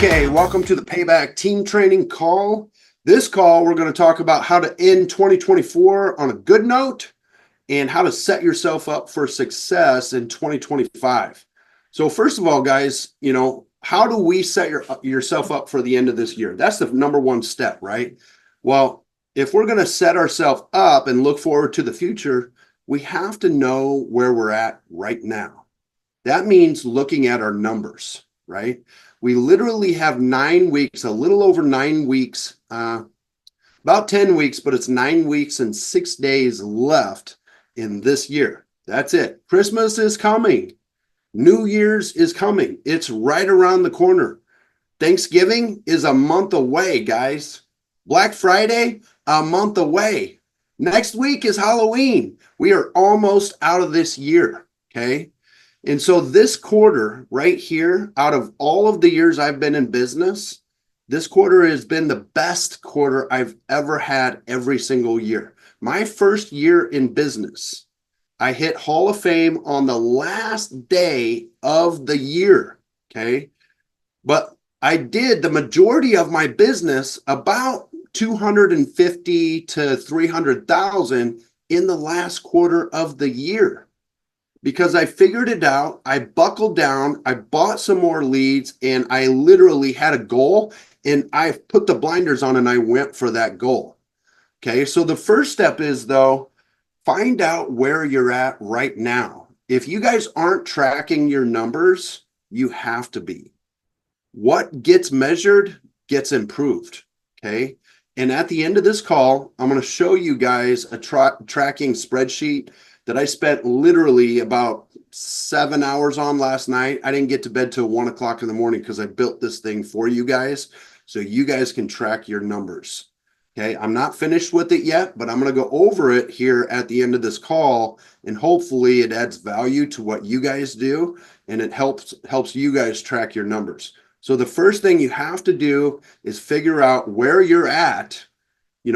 Okay, welcome to the Payback Team Training call. This call, we're going to talk about how to end 2024 on a good note and how to set yourself up for success in 2025. So first of all, guys, how do we set yourself up for the end of this year? That's the number one step, right? Well, if we're going to set ourselves up and look forward to the future, we have to know where we're at right now. That means looking at our numbers, right? We literally have 9 weeks, a little over 9 weeks, about 10 weeks, but it's 9 weeks and 6 days left in this year. That's it. Christmas is coming. New Year's is coming. It's right around the corner. Thanksgiving is a month away, guys. Black Friday, a month away. Next week is Halloween. We are almost out of this year, okay? And so this quarter right here, out of all of the years I've been in business, this quarter has been the best quarter I've ever had every single year. My first year in business, I hit Hall of Fame on the last day of the year, okay? But I did the majority of my business, about 250 to 300,000 in the last quarter of the year. Because I figured it out, I buckled down, I bought some more leads, and I literally had a goal, and I put the blinders on and I went for that goal. Okay, so the first step is, though, find out where you're at right now. If you guys aren't tracking your numbers, you have to be. What gets measured gets improved, okay? And at the end of this call, I'm going to show you guys a tracking spreadsheet that I spent literally about 7 hours on last night. I didn't get to bed till 1 o'clock in the morning because I built this thing for you guys so you guys can track your numbers. Okay, I'm not finished with it yet, but I'm going to go over it here at the end of this call, and hopefully it adds value to what you guys do, and it helps you guys track your numbers. So the first thing you have to do is figure out where you're at,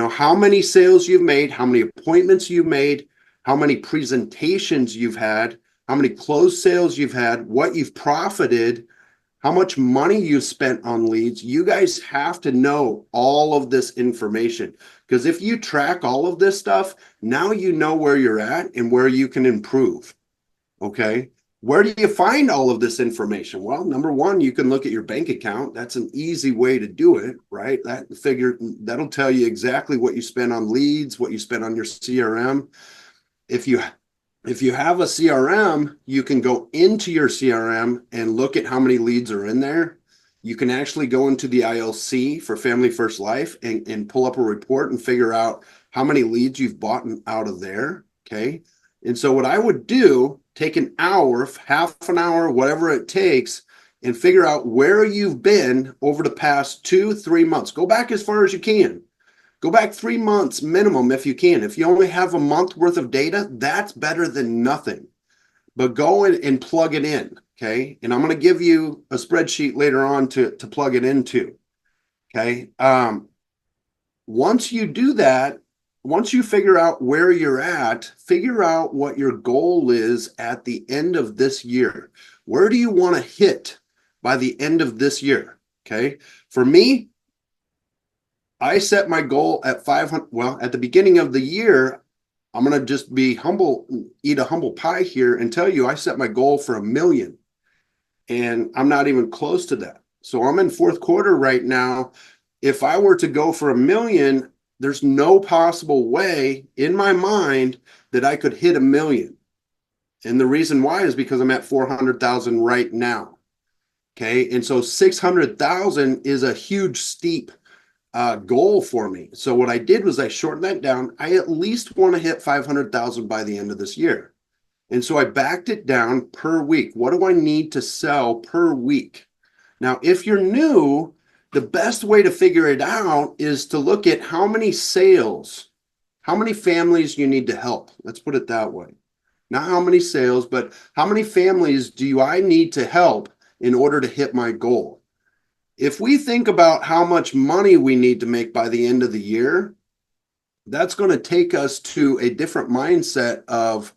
how many sales you've made, how many appointments you've made, how many presentations you've had, how many closed sales you've had, what you've profited, how much money you spent on leads. You guys have to know all of this information, because if you track all of this stuff, now you know where you're at and where you can improve. Okay. Where do you find all of this information? Well, number one, you can look at your bank account. That's an easy way to do it, right? That'll tell you exactly what you spent on leads, what you spent on your CRM. If you have a CRM, you can go into your CRM and look at how many leads are in there. You can actually go into the ILC for Family First Life and pull up a report and figure out how many leads you've bought out of there, okay? And so what I would do, take an hour, half an hour, whatever it takes, and figure out where you've been over the past 2-3 months. Go back as far as you can. Go back 3 months minimum if you can. If you only have a month worth of data, that's better than nothing. But go in and plug it in, okay? And I'm going to give you a spreadsheet later on to plug it into, okay? Once you do that, once you figure out where you're at, figure out what your goal is at the end of this year. Where do you want to hit by the end of this year, okay? For me, I set my goal at 500. Well, at the beginning of the year, I'm going to just be humble, eat a humble pie here and tell you I set my goal for 1 million. And I'm not even close to that. So I'm in fourth quarter right now. If I were to go for 1 million, there's no possible way in my mind that I could hit 1 million. And the reason why is because I'm at 400,000 right now. Okay. And so 600,000 is a huge, steep goal for me. So what I did was I shortened that down. I at least want to hit 500,000 by the end of this year. And so I backed it down per week. What do I need to sell per week? Now, if you're new, the best way to figure it out is to look at how many sales, how many families you need to help. Let's put it that way. Not how many sales, but how many families do I need to help in order to hit my goal? If we think about how much money we need to make by the end of the year, that's going to take us to a different mindset of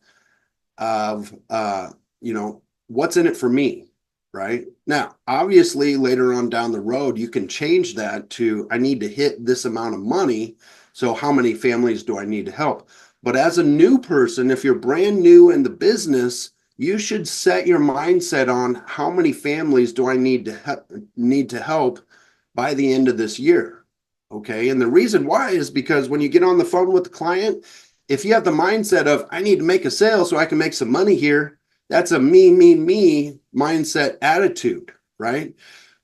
what's in it for me. right? Now, obviously, later on down the road, you can change that to I need to hit this amount of money. So, how many families do I need to help? But as a new person, if you're brand new in the business, you should set your mindset on how many families do I need to help by the end of this year. Okay. And the reason why is because when you get on the phone with the client, if you have the mindset of I need to make a sale so I can make some money here, that's a me mindset attitude, right?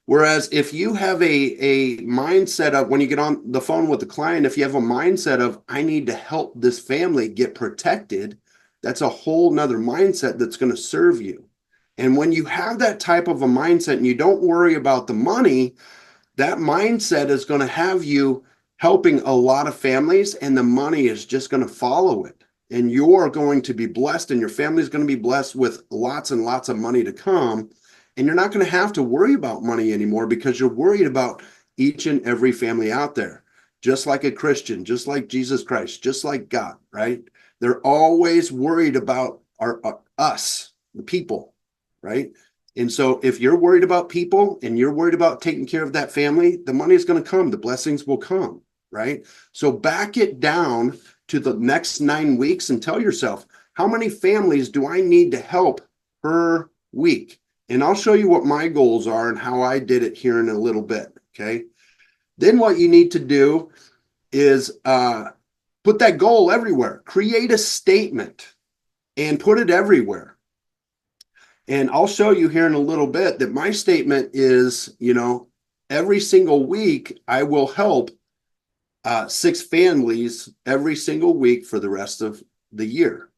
Whereas if you have a mindset of when you get on the phone with the client, if you have a mindset of I need to help this family get protected, that's a whole nother mindset that's going to serve you. And when you have that type of a mindset and you don't worry about the money, that mindset is going to have you helping a lot of families, and the money is just going to follow it. And you're going to be blessed, and your family is going to be blessed with lots and lots of money to come. And you're not going to have to worry about money anymore because you're worried about each and every family out there, just like a Christian, just like Jesus Christ, just like God, right? They're always worried about us, the people, right? And so if you're worried about people and you're worried about taking care of that family, the money is going to come, the blessings will come, right? So back it down to the next 9 weeks and tell yourself, how many families do I need to help per week? And I'll show you what my goals are and how I did it here in a little bit, okay? Then what you need to do is put that goal everywhere. Create a statement and put it everywhere. And I'll show you here in a little bit that my statement is, every single week I will help 6 families every single week for the rest of the year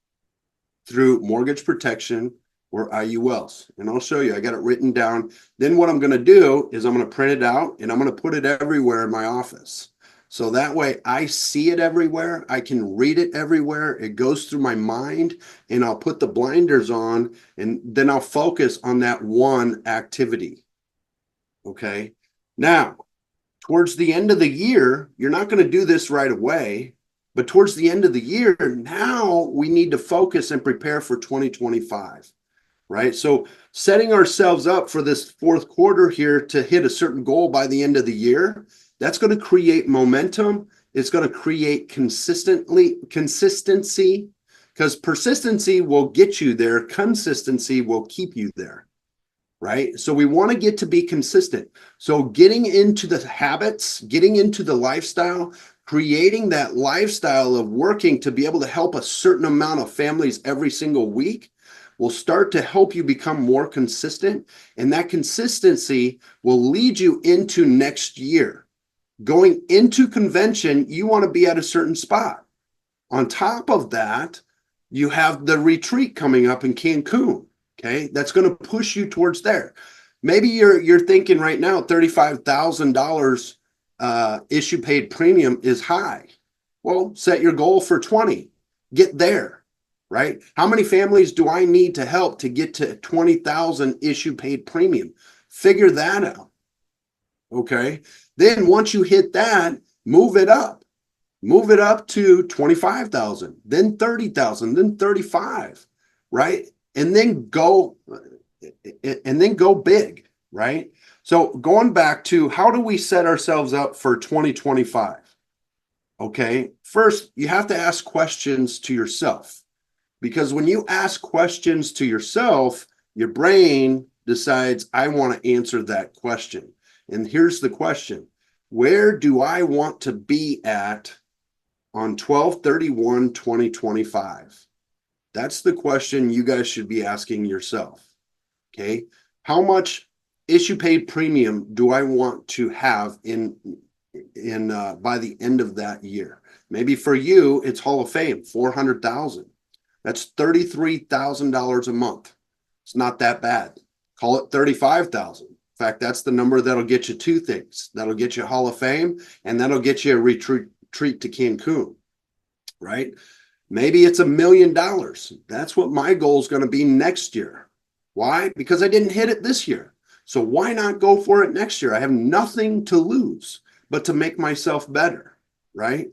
through mortgage protection or IULs. And I'll show you, I got it written down. Then what I'm going to do is I'm going to print it out and I'm going to put it everywhere in my office. So that way I see it everywhere. I can read it everywhere. It goes through my mind, and I'll put the blinders on, and then I'll focus on that one activity. Okay. Now, towards the end of the year, you're not going to do this right away, but towards the end of the year, now we need to focus and prepare for 2025. Right? So setting ourselves up for this fourth quarter here to hit a certain goal by the end of the year, that's going to create momentum. It's going to create consistency, because persistency will get you there. Consistency will keep you there. Right? So we want to get to be consistent. So getting into the habits, getting into the lifestyle, creating that lifestyle of working to be able to help a certain amount of families every single week will start to help you become more consistent. And that consistency will lead you into next year. Going into convention, you want to be at a certain spot. On top of that, you have the retreat coming up in Cancun. Okay, that's going to push you towards there. Maybe you're thinking right now $35,000 issue paid premium is high. Well, set your goal for 20. Get there, right? How many families do I need to help to get to 20,000 issue paid premium? Figure that out. Okay. Then once you hit that, move it up. Move it up to 25,000, then 30,000, then 35, right? And then go big, right? So going back to how do we set ourselves up for 2025? Okay, first you have to ask questions to yourself, because when you ask questions to yourself, your brain decides, I want to answer that question. And here's the question: where do I want to be at on 12/31/2025? That's the question you guys should be asking yourself. Okay. How much issue paid premium do I want to have in by the end of that year? Maybe for you, it's Hall of Fame, 400,000. That's $33,000 a month. It's not that bad. Call it 35,000. In fact, that's the number that'll get you 2 things. That'll get you Hall of Fame, and that'll get you a retreat to Cancun, right? Maybe it's $1 million. That's what my goal is going to be next year. Why? Because I didn't hit it this year. So why not go for it next year? I have nothing to lose but to make myself better, right?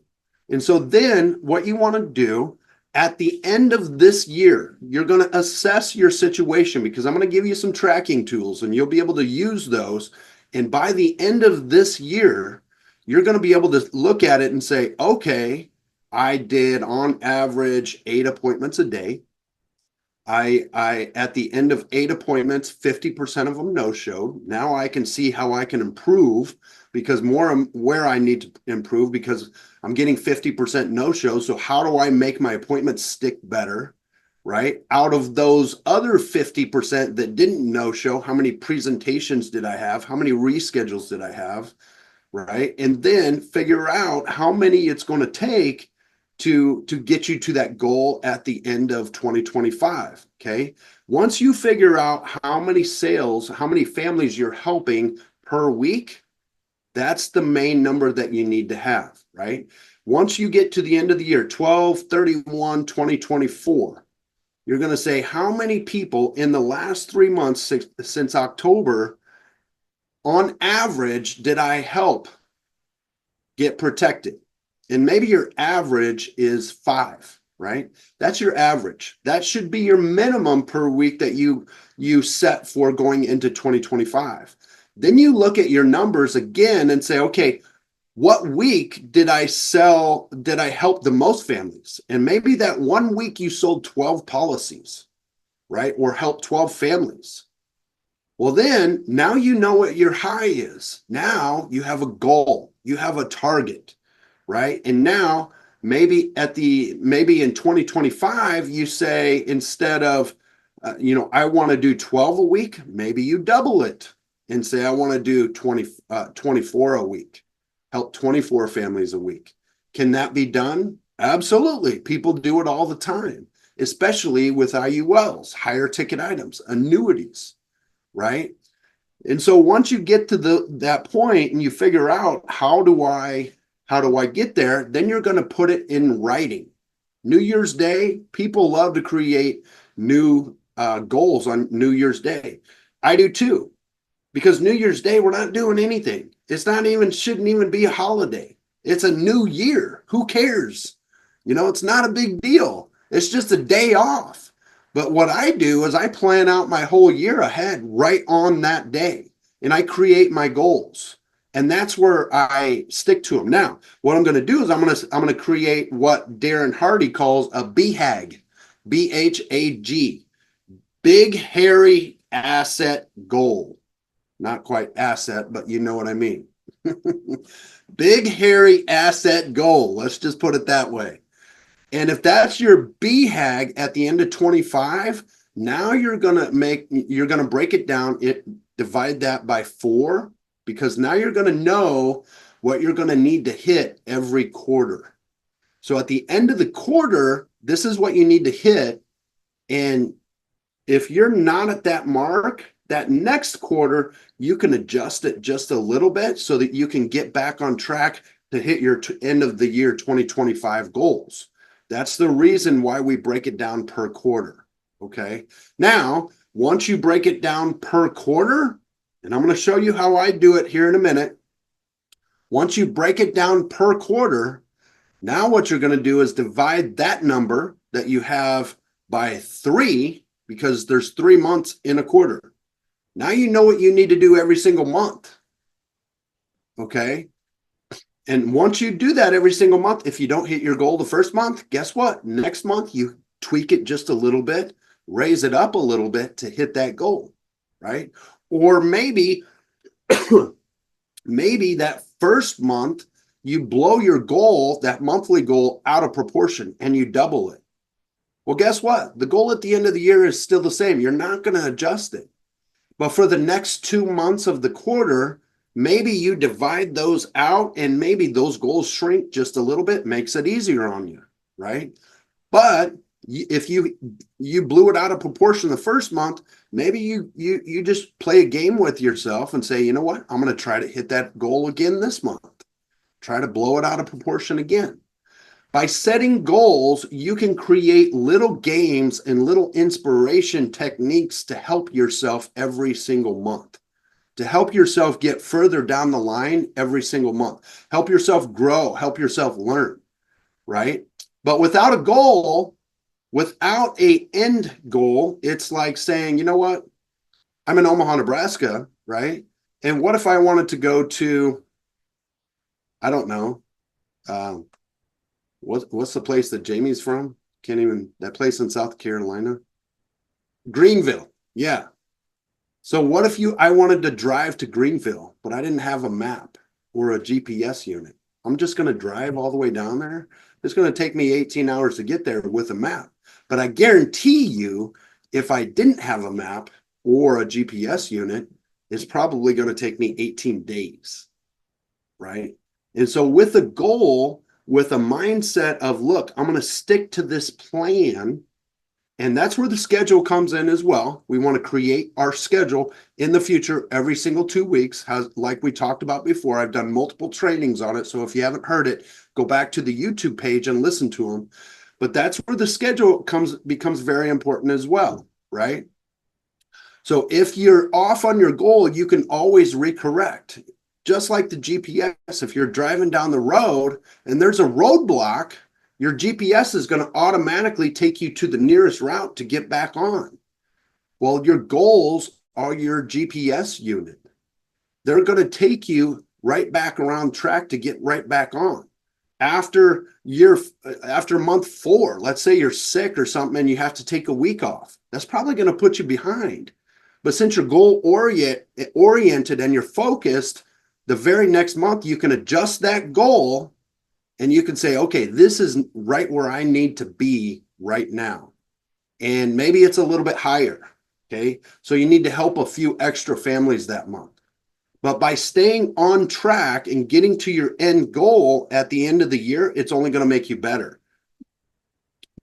And so then what you want to do At the end of this year, you're going to assess your situation, because I'm going to give you some tracking tools and you'll be able to use those. And by the end of this year, you're going to be able to look at it and say, okay, I did on average 8 appointments a day. I at the end of 8 appointments, 50% of them no-showed. Now I can see how I can improve, because more where I need to improve, because I'm getting 50% no-show. So how do I make my appointments stick better, right? Out of those other 50% that didn't no-show, how many presentations did I have? How many reschedules did I have, right? And then figure out how many it's going to take to get you to that goal at the end of 2025. Okay. Once you figure out how many sales, how many families you're helping per week, that's the main number that you need to have, right? Once you get to the end of the year, 12/31/2024, you're going to say, how many people in the last 3 months since October, on average, did I help get protected? And maybe your average is 5, right? That's your average. That should be your minimum per week that you set for going into 2025. Then you look at your numbers again and say, okay, what week did I help the most families? And maybe that one week you sold 12 policies, right? Or helped 12 families. Well, then now you know what your high is. Now you have a goal, you have a target, right? And now maybe in 2025, you say, instead of, I want to do 12 a week, maybe you double it and say, I want to do 24 a week, help 24 families a week. Can that be done? Absolutely. People do it all the time, especially with IULs, higher ticket items, annuities, right? And so once you get to that point and you figure out, how do I get there, then you're going to put it in writing. New Year's Day, people love to create new goals on New Year's Day. I do too, because New Year's Day, we're not doing anything. Shouldn't even be a holiday. It's a new year. Who cares? It's not a big deal. It's just a day off. But what I do is I plan out my whole year ahead right on that day, and I create my goals. And that's where I stick to them. Now, what I'm going to do is I'm going to create what Darren Hardy calls a BHAG, BHAG, big, hairy asset goal. Not quite asset, but you know what I mean. Big, hairy asset goal. Let's just put it that way. And if that's your BHAG at the end of 25, now you're going to break it down, divide that by 4, because now you're going to know what you're going to need to hit every quarter. So at the end of the quarter, this is what you need to hit. And if you're not at that mark, that next quarter, you can adjust it just a little bit so that you can get back on track to hit your end of the year 2025 goals. That's the reason why we break it down per quarter. Okay. Now, once you break it down per quarter, and I'm going to show you how I do it here in a minute. Once you break it down per quarter, now what you're going to do is divide that number that you have by 3, because there's 3 months in a quarter. Now you know what you need to do every single month. Okay. And once you do that every single month, if you don't hit your goal the first month, guess what? Next month, you tweak it just a little bit, raise it up a little bit to hit that goal, right? Or maybe that first month, you blow your goal, that monthly goal, out of proportion and you double it. Well, guess what? The goal at the end of the year is still the same. You're not going to adjust it. But for the next 2 months of the quarter, maybe you divide those out and maybe those goals shrink just a little bit, makes it easier on you, right? But if you blew it out of proportion the first month, maybe you just play a game with yourself and say, you know what? I'm going to try to hit that goal again this month. Try to blow it out of proportion again. By setting goals, you can create little games and little inspiration techniques to help yourself every single month, to help yourself get further down the line every single month, help yourself grow, help yourself learn, right? But without a goal, Without a end goal, it's like saying, you know what? I'm in Omaha, Nebraska, right? And what if I wanted to go to, I don't know, um, what's the place that Jamie's from? Can't even, that place in South Carolina? Greenville. Yeah. So what if I wanted to drive to Greenville, but I didn't have a map or a GPS unit? I'm just going to drive all the way down there. It's going to take me 18 hours to get there with a map. But I guarantee you, if I didn't have a map or a GPS unit, it's probably going to take me 18 days, right? And so with a goal, with a mindset of, look, I'm going to stick to this plan. And that's where the schedule comes in as well. We want to create our schedule in the future every single 2 weeks. Like we talked about before, I've done multiple trainings on it. So if you haven't heard it, go back to the YouTube page and listen to them. But that's where the schedule becomes very important as well, right? So if you're off on your goal, you can always recorrect. Just like the GPS, if you're driving down the road and there's a roadblock, your GPS is going to automatically take you to the nearest route to get back on. Well, your goals are your GPS unit. They're going to take you right back around track to get right back on. After month 4, let's say you're sick or something and you have to take a week off. That's probably going to put you behind. But since you're goal oriented and you're focused, the very next month you can adjust that goal and you can say, okay, this is right where I need to be right now. And maybe it's a little bit higher. Okay. So you need to help a few extra families that month. But by staying on track and getting to your end goal at the end of the year, it's only going to make you better.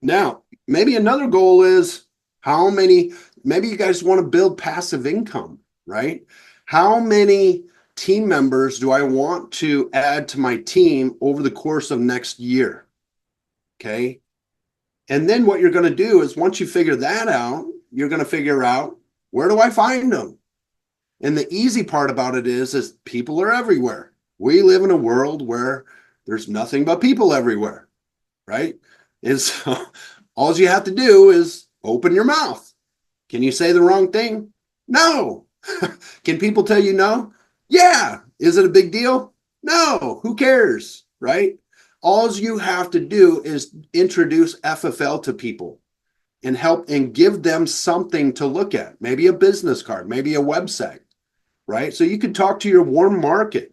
Now, maybe another goal is maybe you guys want to build passive income, right? How many team members do I want to add to my team over the course of next year? Okay. And then what you're going to do is once you figure that out, you're going to figure out, where do I find them? And the easy part about it is people are everywhere. We live in a world where there's nothing but people everywhere, right? And so all you have to do is open your mouth. Can you say the wrong thing? No. Can people tell you no? Yeah. Is it a big deal? No. Who cares, right? All you have to do is introduce FFL to people and help and give them something to look at. Maybe a business card, maybe a website, right? So you can talk to your warm market.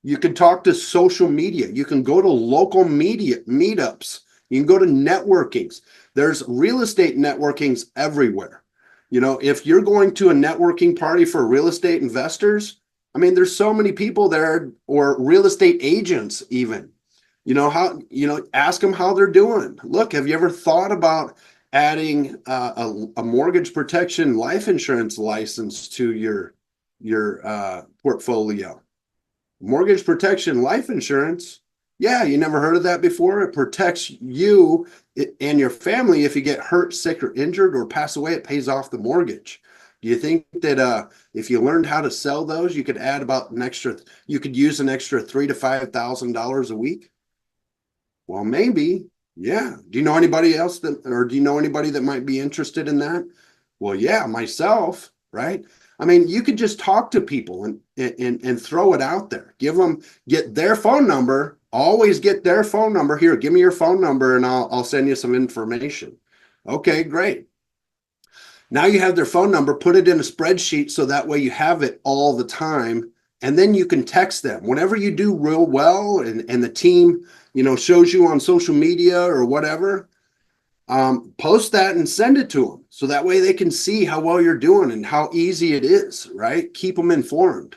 You can talk to social media. You can go to local media meetups. You can go to networkings. There's real estate networkings everywhere. You know, if you're going to a networking party for real estate investors, I mean, there's so many people there, or real estate agents even. Ask them how they're doing. Look, have you ever thought about adding a mortgage protection life insurance license to your portfolio? Mortgage protection life insurance. Yeah, you never heard of that before? It protects you and your family. If you get hurt, sick, or injured or pass away, it pays off the mortgage. Do you think that if you learned how to sell those, you could use an extra $3,000 to $5,000 a week? Well, maybe. Yeah. Do you know anybody else do you know anybody that might be interested in that? Well, yeah, myself, right? I mean, you could just talk to people and throw it out there. Get their phone number, always get their phone number. Here, give me your phone number and I'll send you some information. Okay, great. Now you have their phone number, put it in a spreadsheet so that way you have it all the time. And then you can text them whenever you do real well and the team, shows you on social media or whatever. Post that and send it to them so that way they can see how well you're doing and how easy it is, right? Keep them informed.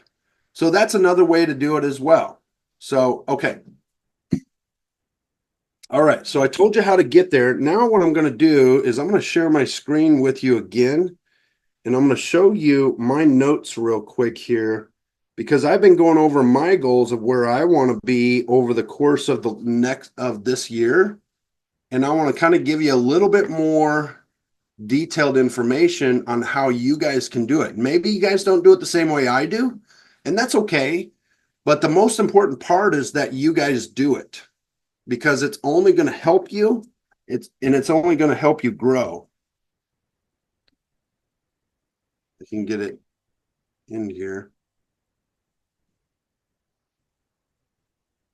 So that's another way to do it as well. So, okay. All right. So I told you how to get there. Now what I'm going to do is I'm going to share my screen with you again, and I'm going to show you my notes real quick here, because I've been going over my goals of where I want to be over the course of this year. And I want to kind of give you a little bit more detailed information on how you guys can do it. Maybe you guys don't do it the same way I do, and that's okay. But the most important part is that you guys do it, because it's only going to help you It's only going to help you grow. I can get it in here.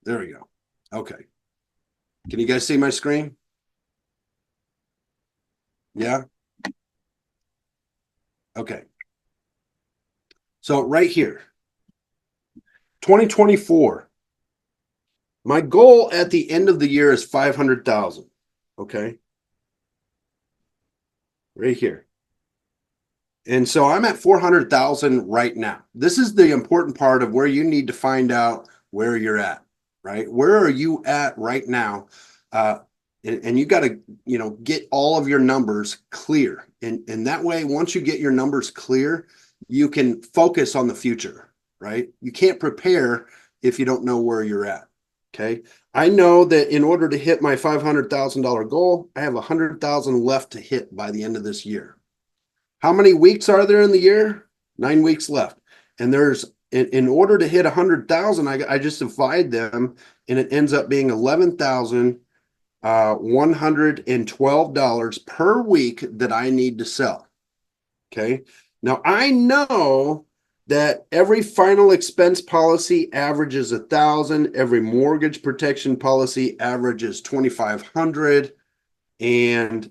There we go. Okay. Can you guys see my screen? Yeah. Okay. So right here, 2024. My goal at the end of the year is 500,000. Okay. Right here. And so I'm at 400,000 right now. This is the important part of where you need to find out where you're at, right? Where are you at right now? And you got to, get all of your numbers clear. And that way, once you get your numbers clear, you can focus on the future, right? You can't prepare if you don't know where you're at. Okay. I know that in order to hit my $500,000 goal, I have 100,000 left to hit by the end of this year. How many weeks are there in the year? 9 weeks left. And there's, in order to hit 100,000, I just divide them, and it ends up being $11,112 per week that I need to sell. Okay. Now I know that every final expense policy averages 1,000. Every mortgage protection policy averages 2,500, and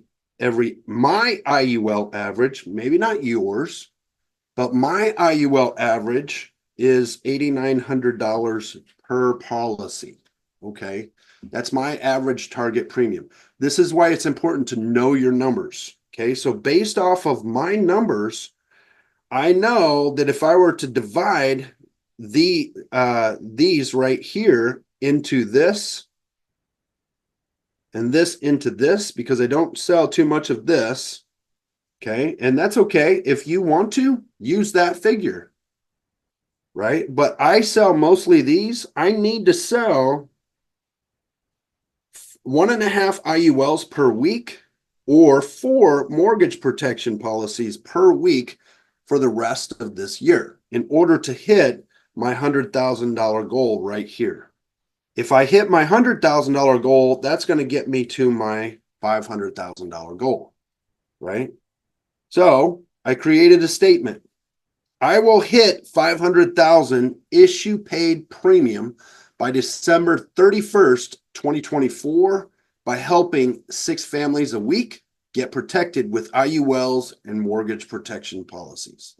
my IUL average, maybe not yours, but my IUL average is $8,900 per policy. Okay. That's my average target premium. This is why it's important to know your numbers. Okay. So based off of my numbers, I know that if I were to divide these right here into this and this into this, because I don't sell too much of this. Okay. And that's okay. If you want to use that figure, right? But I sell mostly these. I need to sell 1.5 IULs per week or 4 mortgage protection policies per week for the rest of this year in order to hit my $100,000 goal right here. If I hit my $100,000 goal, that's going to get me to my $500,000 goal, right? So I created a statement. I will hit 500,000 issue paid premium by December 31st, 2024 by helping 6 families a week get protected with IULs and mortgage protection policies.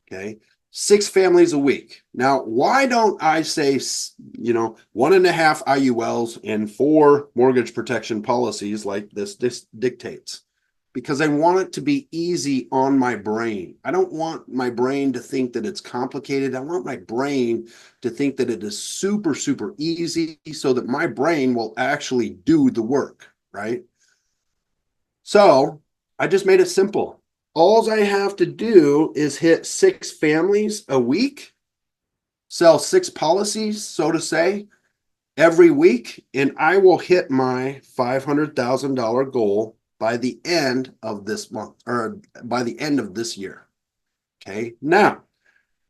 Okay. 6 families a week. Now, why don't I say, 1.5 IULs and 4 mortgage protection policies like this dictates? Because I want it to be easy on my brain. I don't want my brain to think that it's complicated. I want my brain to think that it is super, super easy so that my brain will actually do the work, right? So I just made it simple. All I have to do is hit 6 families a week, sell 6 policies, so to say, every week, and I will hit my $500,000 goal by the end of this month, or by the end of this year. Okay. Now,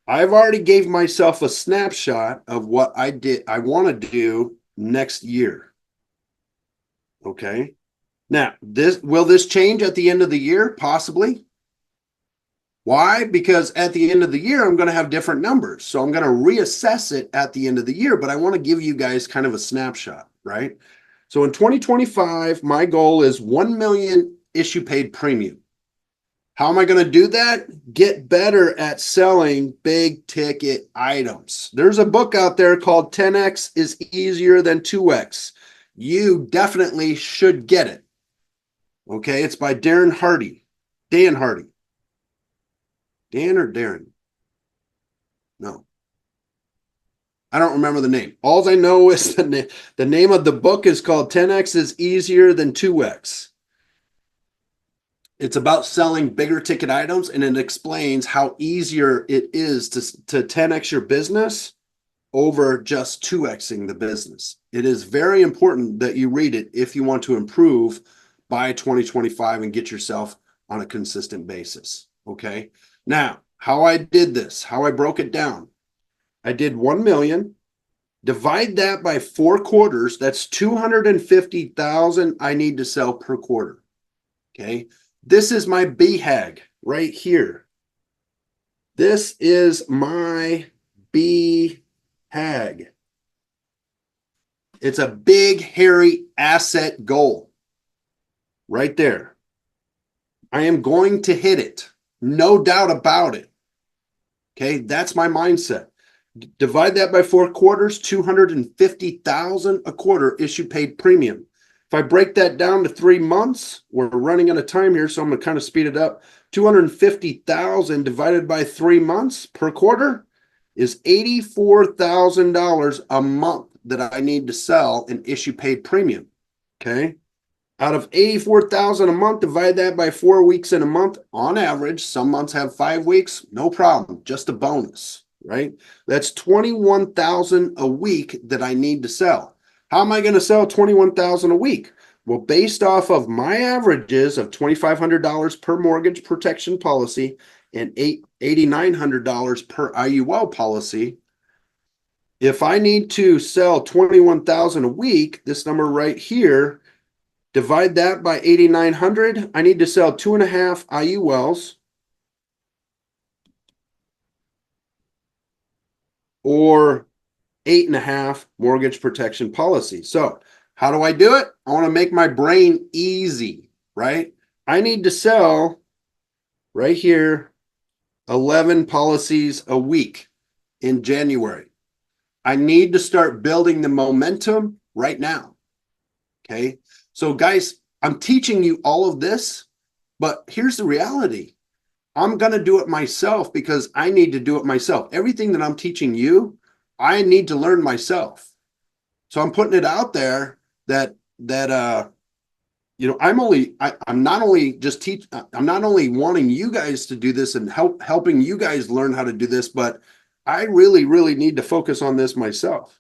I've already gave myself a snapshot of what I want to do next year. Okay. Now, will this change at the end of the year? Possibly. Why? Because at the end of the year, I'm going to have different numbers. So I'm going to reassess it at the end of the year, but I want to give you guys kind of a snapshot, right? So in 2025, my goal is 1 million issue paid premium. How am I going to do that? Get better at selling big ticket items. There's a book out there called 10X is easier than 2X. You definitely should get it. Okay. It's by Dan Hardy. Dan or Darren? No. I don't remember the name. All I know is the name of the book is called 10X is easier than 2X. It's about selling bigger ticket items, and it explains how easier it is to 10X your business over just 2Xing the business. It is very important that you read it if you want to improve by 2025 and get yourself on a consistent basis. Okay. Now, how I did this, how I broke it down. I did 1 million. Divide that by 4 quarters. That's 250,000 I need to sell per quarter. Okay. This is my BHAG right here. This is my BHAG. It's a big, hairy asset goal right there. I am going to hit it. No doubt about it. Okay. That's my mindset. Divide that by 4 quarters, 250,000 a quarter issue paid premium. If I break that down to 3 months, we're running out of time here, so I'm going to kind of speed it up. 250,000 divided by 3 months per quarter is $84,000 a month that I need to sell in issue paid premium. Okay. Out of 84,000 a month, divide that by 4 weeks in a month. On average, some months have 5 weeks, no problem, just a bonus. Right? That's 21,000 a week that I need to sell. How am I going to sell 21,000 a week? Well, based off of my averages of $2,500 per mortgage protection policy and $8,900 per IUL policy, if I need to sell 21,000 a week, this number right here, divide that by 8,900, I need to sell 2.5 IULs or 8.5 mortgage protection policies. So how do I do it? I want to make my brain easy, right? I need to sell right here 11 policies a week in January. I need to start building the momentum right now. Okay. So guys, I'm teaching you all of this, but here's the reality. I'm going to do it myself because I need to do it myself. Everything that I'm teaching you, I need to learn myself. So I'm putting it out there that I'm not only wanting you guys to do this and helping you guys learn how to do this, but I really, really need to focus on this myself.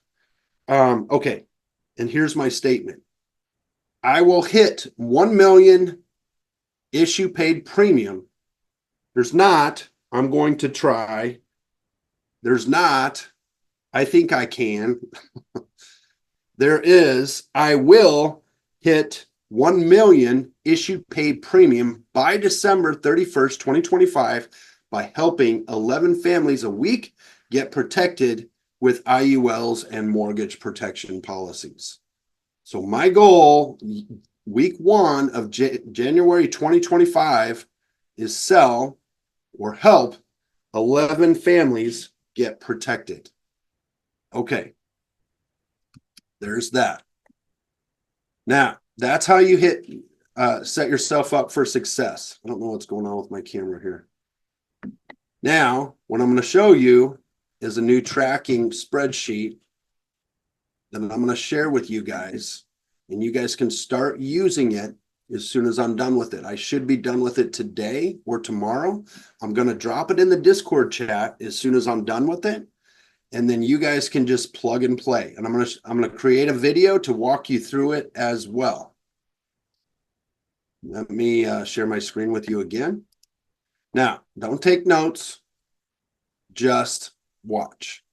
Okay. And here's my statement. I will hit 1 million issue paid premium. There's not, I'm going to try. There's not, I think I can. There is, I will hit 1 million issue paid premium by December 31st, 2025 by helping 11 families a week get protected with IULs and mortgage protection policies. So my goal, week 1 of January 2025, is sell or help 11 families get protected. Okay. There's that. Now, that's how you set yourself up for success. I don't know what's going on with my camera here. Now, what I'm going to show you is a new tracking spreadsheet that I'm going to share with you guys, and you guys can start using it as soon as I'm done with it. I should be done with it today or tomorrow. I'm going to drop it in the Discord chat as soon as I'm done with it. And then you guys can just plug and play. And I'm going to create a video to walk you through it as well. Let me share my screen with you again. Now, don't take notes. Just watch.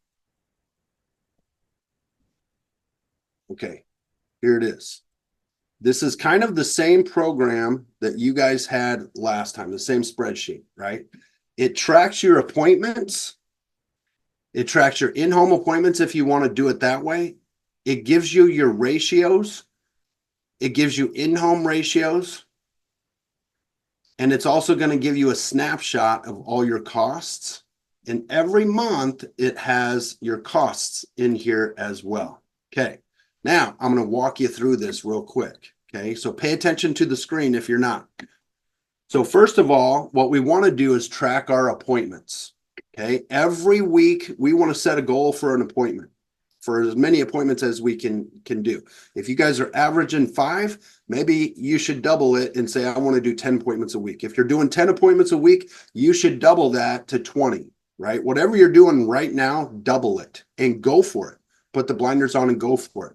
Okay, here it is. This is kind of the same program that you guys had last time, the same spreadsheet, right? It tracks your appointments. It tracks your in-home appointments if you want to do it that way. It gives you your ratios. It gives you in-home ratios. And it's also going to give you a snapshot of all your costs. And every month it has your costs in here as well. Okay. Now, I'm going to walk you through this real quick, okay? So pay attention to the screen if you're not. So first of all, what we want to do is track our appointments, okay? Every week, we want to set a goal for an appointment, for as many appointments as we can do. If you guys are averaging 5, maybe you should double it and say, I want to do 10 appointments a week. If you're doing 10 appointments a week, you should double that to 20, right? Whatever you're doing right now, double it and go for it. Put the blinders on and go for it.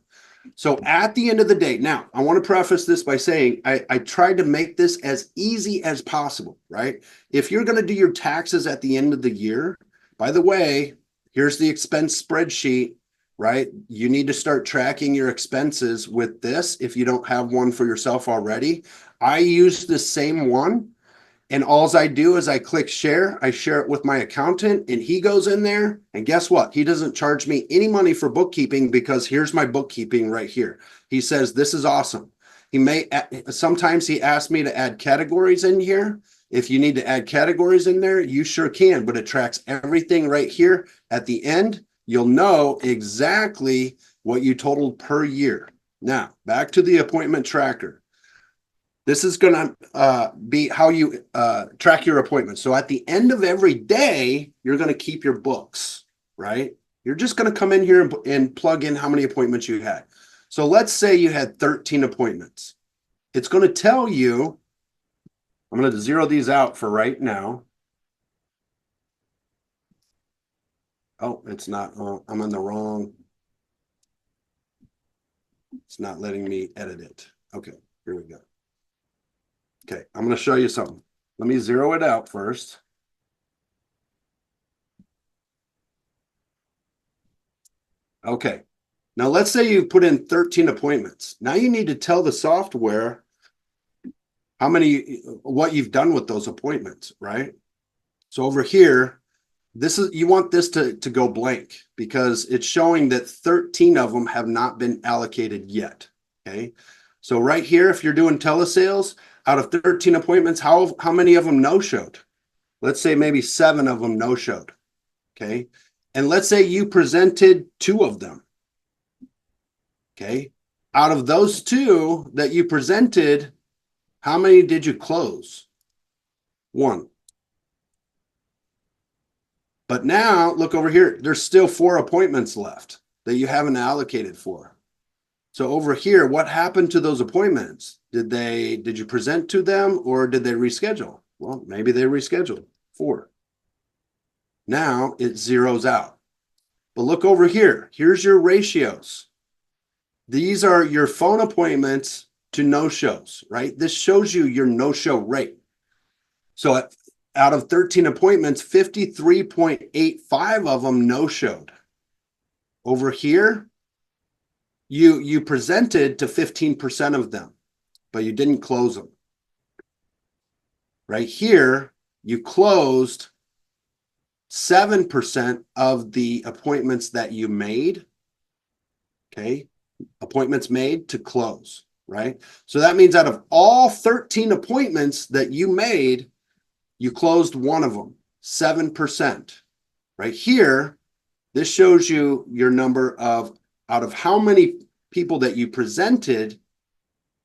So at the end of the day, now I want to preface this by saying I tried to make this as easy as possible, right? If you're going to do your taxes at the end of the year, by the way, here's the expense spreadsheet. right? You need to start tracking your expenses with this if you don't have one for yourself already. I use the same one, and all I do is I click share. I share it with my accountant, and he goes in there, and guess what? He doesn't charge me any money for bookkeeping because here's my bookkeeping right here. He says, this is awesome. Sometimes he asks me to add categories in here. If you need to add categories in there, you sure can, but it tracks everything right here. At the end, you'll know exactly what you totaled per year. Now, back to the appointment tracker. This is going to be how you track your appointments. So at the end of every day, you're going to keep your books, right? You're just going to come in here and plug in how many appointments you had. So let's say you had 13 appointments. It's going to tell you, I'm going to zero these out for right now. Oh, it's not, I'm in the wrong. It's not letting me edit it. Okay, here we go. Okay, I'm going to show you something. Let me zero it out first. Okay, now let's say you put in 13 appointments. Now you need to tell the software what you've done with those appointments, right? So over here, you want this to go blank because it's showing that 13 of them have not been allocated yet, okay? So right here, if you're doing telesales, out of 13 appointments, how many of them no-showed? Let's say maybe 7 of them no-showed, okay? And let's say you presented 2 of them, okay? Out of those 2 that you presented, how many did you close? 1. But now look over here, there's still 4 appointments left that you haven't allocated for. So over here, what happened to those appointments? Did you present to them or did they reschedule? Well, maybe they rescheduled 4. Now it zeroes out. But look over here. Here's your ratios. These are your phone appointments to no-shows, right? This shows you your no-show rate. So out of 13 appointments, 53.85 of them no-showed. Over here, you presented to 15% of them, but you didn't close them. Right here, you closed 7% of the appointments that you made. Okay, appointments made to close, right? So that means out of all 13 appointments that you made, you closed 1 of them, 7%. Right here, this shows you your number of, out of how many people that you presented,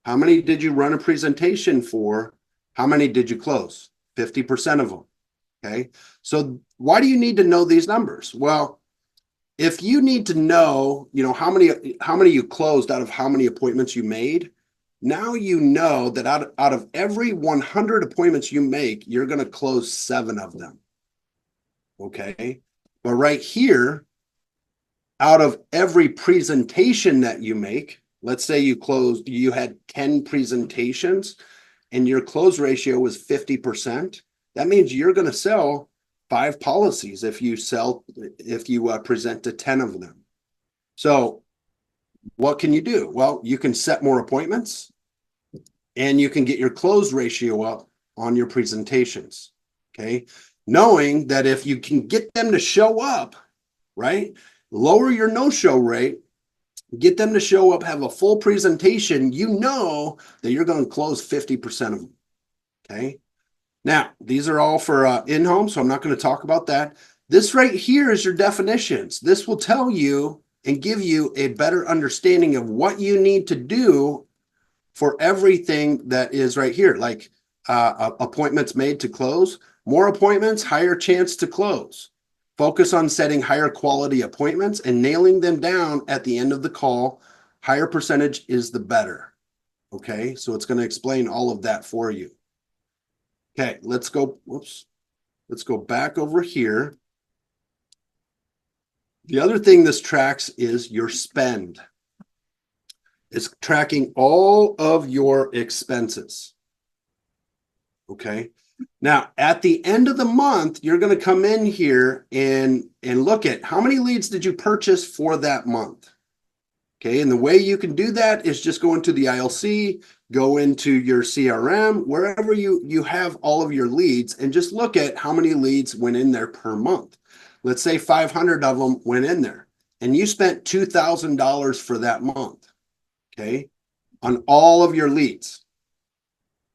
how many did you run a presentation for? How many did you close? 50% of them. Okay. So why do you need to know these numbers? Well, if you need to know, how many you closed out of how many appointments you made, now you know that out of every 100 appointments you make, you're going to close 7 of them. Okay. But right here, out of every presentation that you make, let's say you had 10 presentations and your close ratio was 50%. That means you're going to sell 5 policies if you present to 10 of them. So what can you do? Well, you can set more appointments and you can get your close ratio up on your presentations. Okay. Knowing that if you can get them to show up, right? Lower your no-show rate, get them to show up, have a full presentation, you know that you're going to close 50% of them. Okay. Now, these are all for in-home, so I'm not going to talk about that. This right here is your definitions. This will tell you and give you a better understanding of what you need to do for everything that is right here, like appointments made to close. More appointments, higher chance to close. Focus on setting higher quality appointments and nailing them down at the end of the call. Higher percentage is the better. Okay, so it's going to explain all of that for you. Okay, let's go back over here. The other thing this tracks is your spend. It's tracking all of your expenses. Okay, Now, at the end of the month, you're going to come in here and look at how many leads did you purchase for that month. Okay, and the way you can do that is just go into the ILC, go into your CRM, wherever you have all of your leads, and just look at how many leads went in there per month. Let's say 500 of them went in there, and you spent $2,000 for that month, okay, on all of your leads.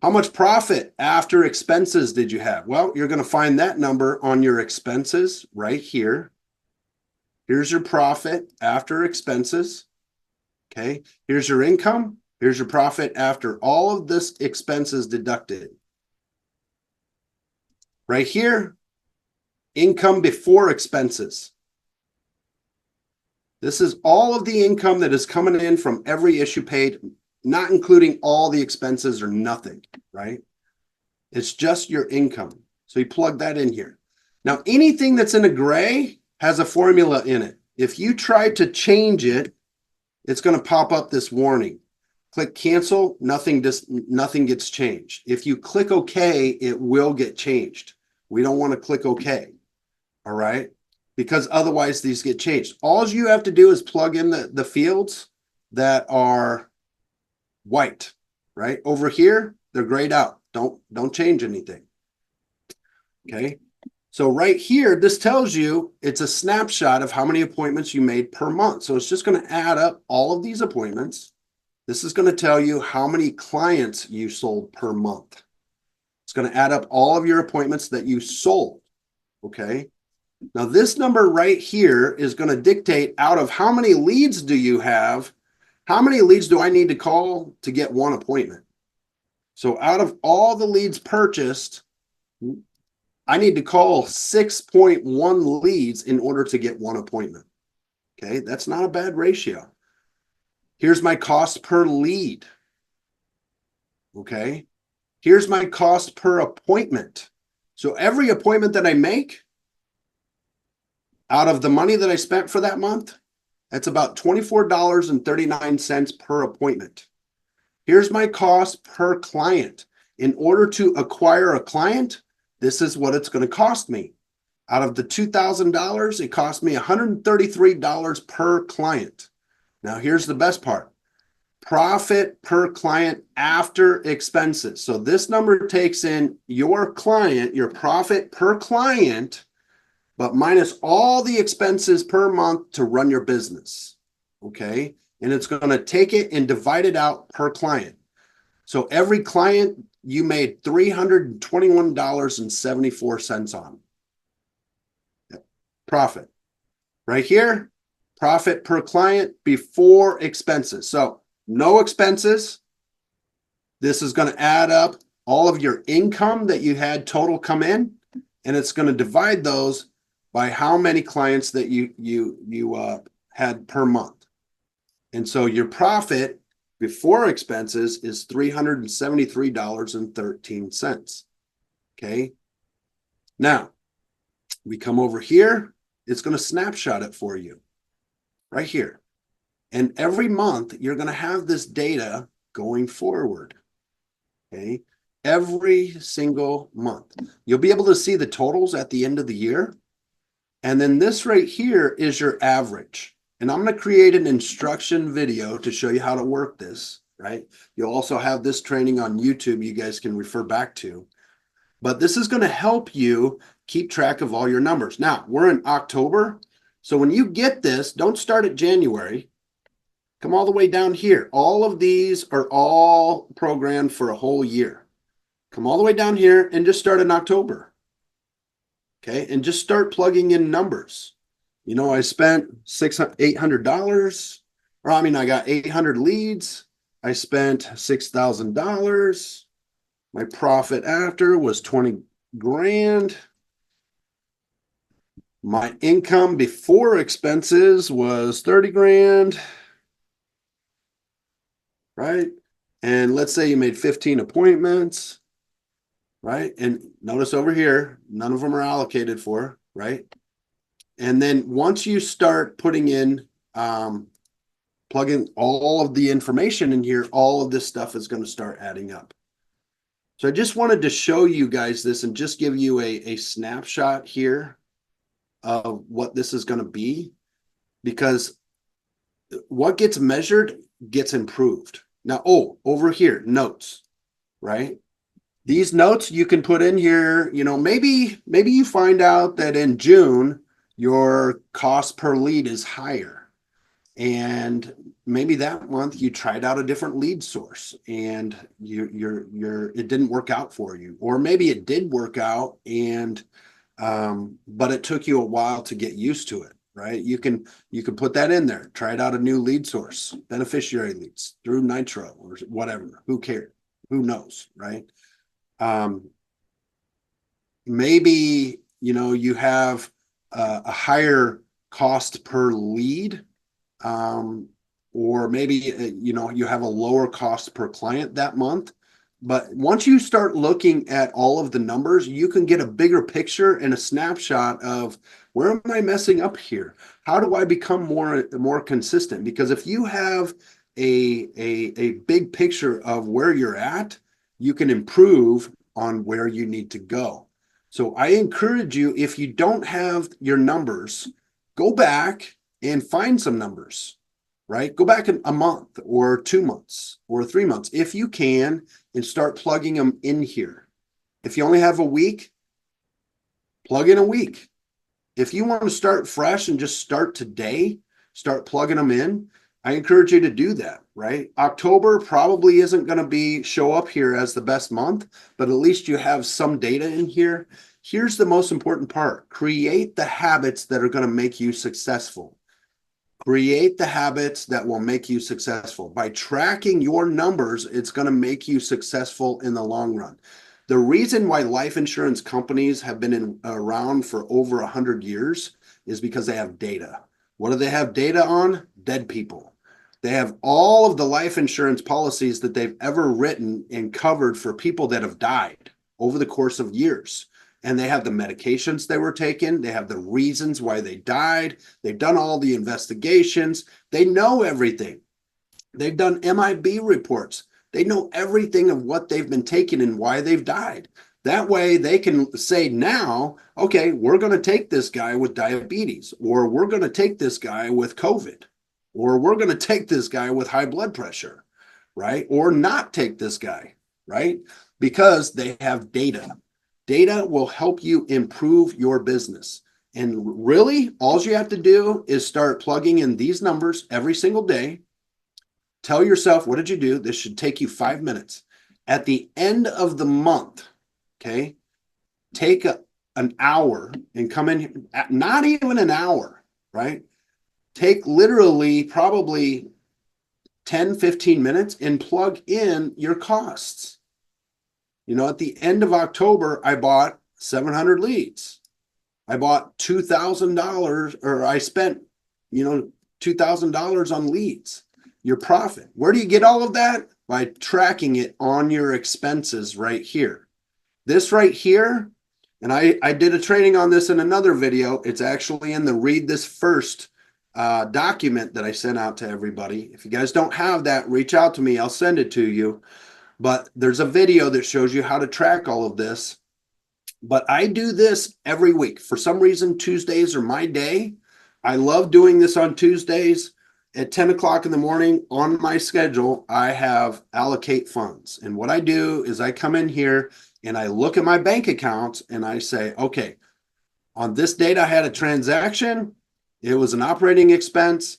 How much profit after expenses did you have? Well, you're going to find that number on your expenses right here. Here's your profit after expenses. Okay, here's your income. Here's your profit after all of this expenses deducted. Right here, income before expenses. This is all of the income that is coming in from every issue paid, not including all the expenses or nothing, right? It's just your income. So you plug that in here. Now, anything that's in a gray has a formula in it. If you try to change it, it's going to pop up this warning. Click cancel, nothing gets changed. If you click OK, it will get changed. We don't want to click OK, all right? Because otherwise these get changed. All you have to do is plug in the fields that are white, right? Over here, they're grayed out. Don't change anything, okay? So right here, this tells you it's a snapshot of how many appointments you made per month. So it's just going to add up all of these appointments. This is going to tell you how many clients you sold per month. It's going to add up all of your appointments that you sold, okay? Now this number right here is going to dictate out of how many leads do you have, how many leads do I need to call to get one appointment? So out of all the leads purchased, I need to call 6.1 leads in order to get one appointment. Okay, that's not a bad ratio. Here's my cost per lead. Okay, here's my cost per appointment. So every appointment that I make, out of the money that I spent for that month, that's about $24.39 per appointment. Here's my cost per client. In order to acquire a client, this is what it's going to cost me. Out of the $2,000, it cost me $133 per client. Now, here's the best part. Profit per client after expenses. So this number takes in your client, your profit per client, but minus all the expenses per month to run your business. Okay? And it's going to take it and divide it out per client. So every client you made $321.74 on. Profit. Right here, profit per client before expenses. So no expenses. This is going to add up all of your income that you had total come in, and it's going to divide those by how many clients that you had per month. And so your profit before expenses is $373.13. Okay. Now we come over here. It's going to snapshot it for you right here. And every month you're going to have this data going forward. Okay. Every single month. You'll be able to see the totals at the end of the year. And then this right here is your average. And I'm going to create an instruction video to show you how to work this, right? You'll also have this training on YouTube you guys can refer back to. But this is going to help you keep track of all your numbers. Now, we're in October. So when you get this, don't start at January. Come all the way down here. All of these are all programmed for a whole year. Come all the way down here and just start in October. Okay, and just start plugging in numbers. You know, I spent $800, or I mean, I got 800 leads. I spent $6,000. My profit after was 20 grand. My income before expenses was 30 grand, right? And let's say you made 15 appointments, right? And notice over here, none of them are allocated for, right? And then once you start putting in, plug in all of the information in here, all of this stuff is going to start adding up. So I just wanted to show you guys this and just give you a snapshot here of what this is going to be, because what gets measured gets improved. Now, over here, notes, right? These notes you can put in here, maybe you find out that in June your cost per lead is higher. And maybe that month you tried out a different lead source and it didn't work out for you. Or maybe it did work out but it took you a while to get used to it, right? You can put that in there. Tried out a new lead source, beneficiary leads through Nitro or whatever. Who cares? Who knows, right? Maybe you have a higher cost per lead, or maybe you have a lower cost per client that month. But once you start looking at all of the numbers, you can get a bigger picture and a snapshot of, where am I messing up here? How do I become more consistent? Because if you have a big picture of where you're at, you can improve on where you need to go. So I encourage you, if you don't have your numbers, go back and find some numbers, right? Go back a month or 2 months or 3 months if you can, and start plugging them in here. If you only have a week, plug in a week. If you want to start fresh and just start today, start plugging them in, I encourage you to do that, right? October probably isn't going to show up here as the best month, but at least you have some data in here. Here's the most important part. Create the habits that are going to make you successful. Create the habits that will make you successful. By tracking your numbers, it's going to make you successful in the long run. The reason why life insurance companies have been around for over 100 years is because they have data. What do they have data on? Dead people. They have all of the life insurance policies that they've ever written and covered for people that have died over the course of years. And they have the medications they were taking. They have the reasons why they died. They've done all the investigations. They know everything. They've done MIB reports. They know everything of what they've been taking and why they've died. That way they can say now, okay, we're going to take this guy with diabetes, or we're going to take this guy with COVID, or we're going to take this guy with high blood pressure, right? Or not take this guy, right? Because they have data. Data will help you improve your business. And really, all you have to do is start plugging in these numbers every single day. Tell yourself, what did you do? This should take you 5 minutes. At the end of the month, okay, take an hour and come in, not even an hour, right? Take literally probably 10, 15 minutes and plug in your costs. At the end of October, I bought 700 leads. I bought $2,000, or I spent, $2,000 on leads. Your profit. Where do you get all of that? By tracking it on your expenses right here. This right here, and I did a training on this in another video. It's actually in the Read This First document that I sent out to everybody. If you guys don't have that, reach out to me. I'll send it to you. But there's a video that shows you how to track all of this. But I do this every week. For some reason, Tuesdays are my day. I love doing this on Tuesdays. At 10 o'clock in the morning on my schedule, I have allocate funds. And what I do is I come in here and I look at my bank accounts and I say, okay, on this date, I had a transaction. It was an operating expense.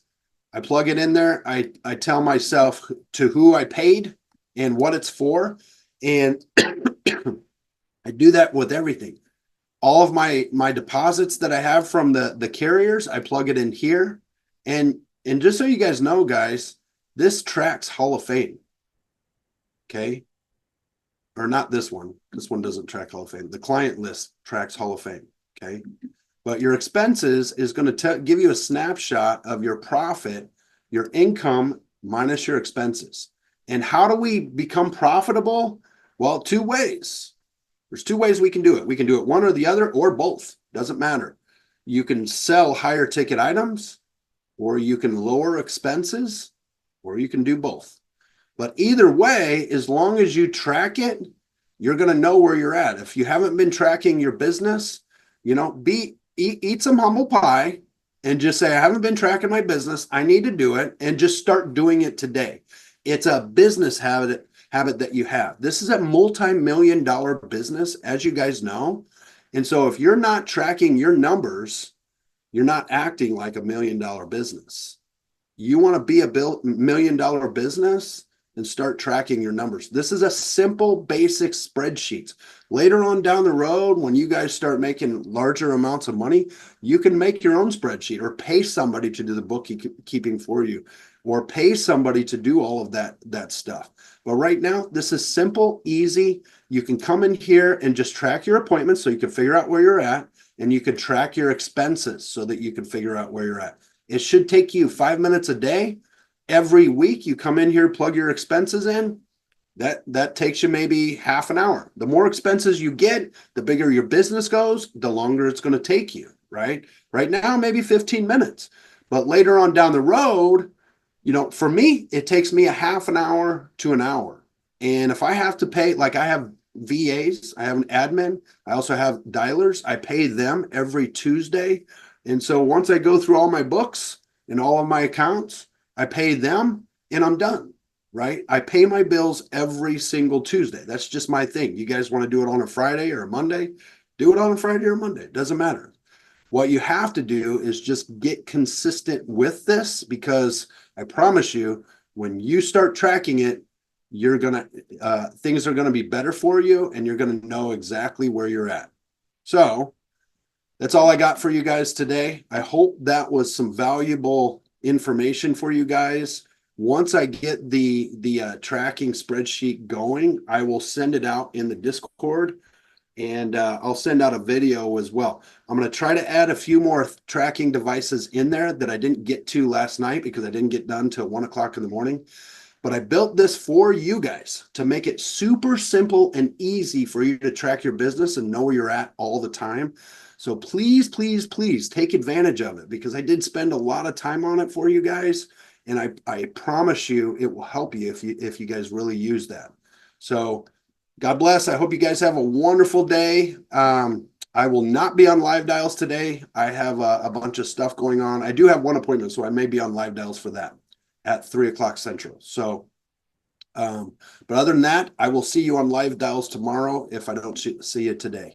I plug it in there. I tell myself to who I paid and what it's for. And I do that with everything. All of my deposits that I have from the carriers, I plug it in here. And just so you guys know, guys, this tracks Hall of Fame. Okay. Or not this one. This one doesn't track Hall of Fame. The client list tracks Hall of Fame. Okay. But your expenses is going to give you a snapshot of your profit, your income minus your expenses. And how do we become profitable? Well, 2 ways. There's 2 ways we can do it. We can do it one or the other, or both. Doesn't matter. You can sell higher ticket items, or you can lower expenses, or you can do both. But either way, as long as you track it, you're going to know where you're at. If you haven't been tracking your business, eat some humble pie and just say, I haven't been tracking my business. I need to do it, and just start doing it today. It's a business habit that you have. This is a multi-million-dollar business, as you guys know. And so if you're not tracking your numbers, you're not acting like $1 million business. You want to be a $1 million business, and start tracking your numbers. This is a simple, basic spreadsheet. Later on down the road, when you guys start making larger amounts of money, you can make your own spreadsheet, or pay somebody to do the bookkeeping for you, or pay somebody to do all of that stuff. But right now, this is simple, easy. You can come in here and just track your appointments so you can figure out where you're at, and you can track your expenses so that you can figure out where you're at. It should take you 5 minutes a day. Every week you come in here, plug your expenses in. That takes you maybe half an hour. The more expenses you get, the bigger your business goes, the longer it's going to take you, right? Right now, maybe 15 minutes. But later on down the road, for me, it takes me a half an hour to an hour. And if I have to pay, like I have VAs, I have an admin, I also have dialers, I pay them every Tuesday. And so once I go through all my books and all of my accounts, I pay them and I'm done, right? I pay my bills every single Tuesday. That's just my thing. You guys want to do it on a Friday or a Monday? Do it on a Friday or Monday. It doesn't matter. What you have to do is just get consistent with this, because I promise you, when you start tracking it, things are gonna be better for you, and you're gonna know exactly where you're at. So that's all I got for you guys today. I hope that was some valuable information for you guys. Once I get the tracking spreadsheet going, I will send it out in the Discord, and I'll send out a video as well. I'm going to try to add a few more tracking devices in there that I didn't get to last night because I didn't get done till 1 o'clock in the morning. But I built this for you guys to make it super simple and easy for you to track your business and know where you're at all the time. So please, please, please take advantage of it, because I did spend a lot of time on it for you guys. And I promise you it will help you if you guys really use that. So God bless. I hope you guys have a wonderful day. I will not be on live dials today. I have a bunch of stuff going on. I do have one appointment, so I may be on live dials for that at 3 o'clock Central. So, but other than that, I will see you on live dials tomorrow if I don't see you today.